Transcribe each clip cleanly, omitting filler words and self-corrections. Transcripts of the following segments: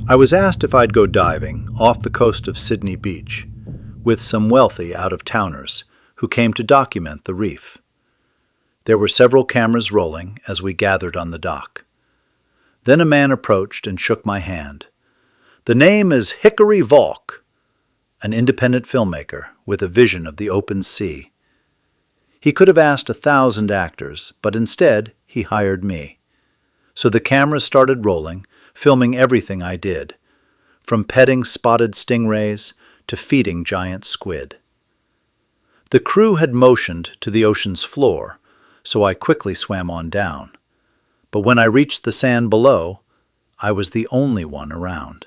I was asked if I'd go diving off the coast of Sidney Beach with some wealthy out-of-towners who came to document the reef. There were several cameras rolling as we gathered on the dock. Then a man approached and shook my hand. "The name is Hickory Volk," an independent filmmaker with a vision of the open sea. He could have asked 1,000 actors, but instead he hired me. So the cameras started rolling, filming everything I did, from petting spotted stingrays to feeding giant squid. The crew had motioned to the ocean's floor, so I quickly swam on down. But when I reached the sand below, I was the only one around.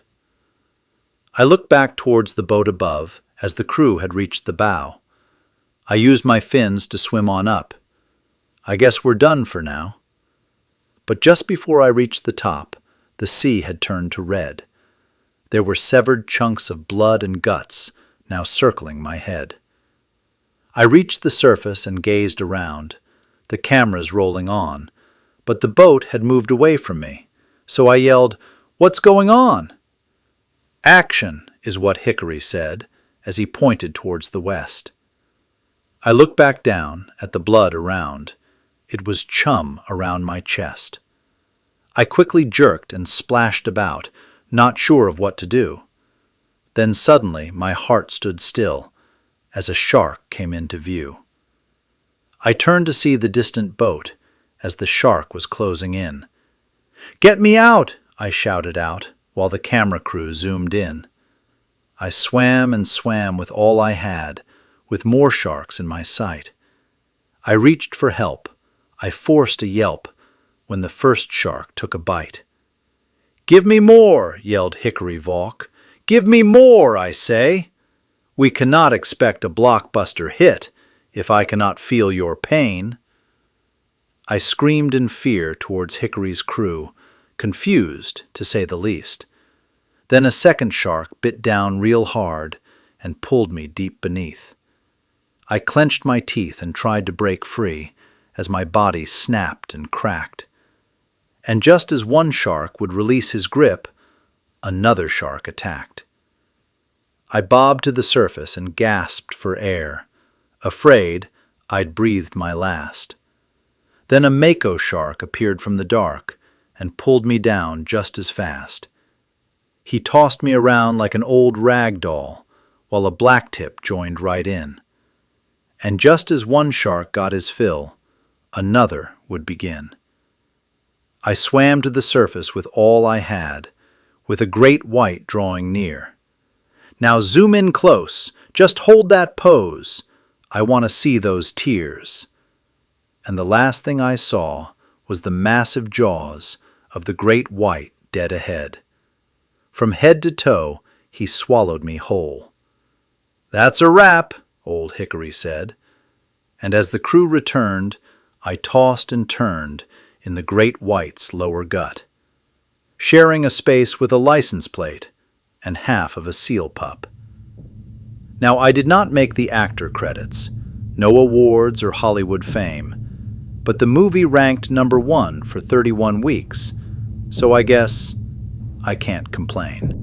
I looked back towards the boat above as the crew had reached the bow. I used my fins to swim on up. I guess we're done for now. But just before I reached the top, the sea had turned to red. There were severed chunks of blood and guts now circling my head. I reached the surface and gazed around, the cameras rolling on, but the boat had moved away from me, so I yelled, "What's going on?" "Action," is what Hickory said as he pointed towards the west. I looked back down at the blood around. It was chum around my chest. I quickly jerked and splashed about, not sure of what to do. Then suddenly my heart stood still as a shark came into view. I turned to see the distant boat as the shark was closing in. "Get me out!" I shouted out while the camera crew zoomed in. I swam and swam with all I had, with more sharks in my sight. I reached for help. I forced a yelp when the first shark took a bite. "Give me more!" yelled Hickory Volk. "Give me more, I say! We cannot expect a blockbuster hit if I cannot feel your pain." I screamed in fear towards Hickory's crew, confused to say the least. Then a second shark bit down real hard and pulled me deep beneath. I clenched my teeth and tried to break free as my body snapped and cracked. And just as one shark would release his grip, another shark attacked. I bobbed to the surface and gasped for air, afraid I'd breathed my last. Then a mako shark appeared from the dark and pulled me down just as fast. He tossed me around like an old rag doll, while a blacktip joined right in. And just as one shark got his fill, another would begin. I swam to the surface with all I had, with a great white drawing near. "Now zoom in close, just hold that pose. I want to see those tears." And the last thing I saw was the massive jaws of the great white dead ahead. From head to toe, he swallowed me whole. "That's a wrap," old Hickory said. And as the crew returned, I tossed and turned in the great white's lower gut, sharing a space with a license plate and half of a seal pup. Now, I did not make the actor credits, no awards or Hollywood fame, but the movie ranked #1 for 31 weeks, so I guess I can't complain.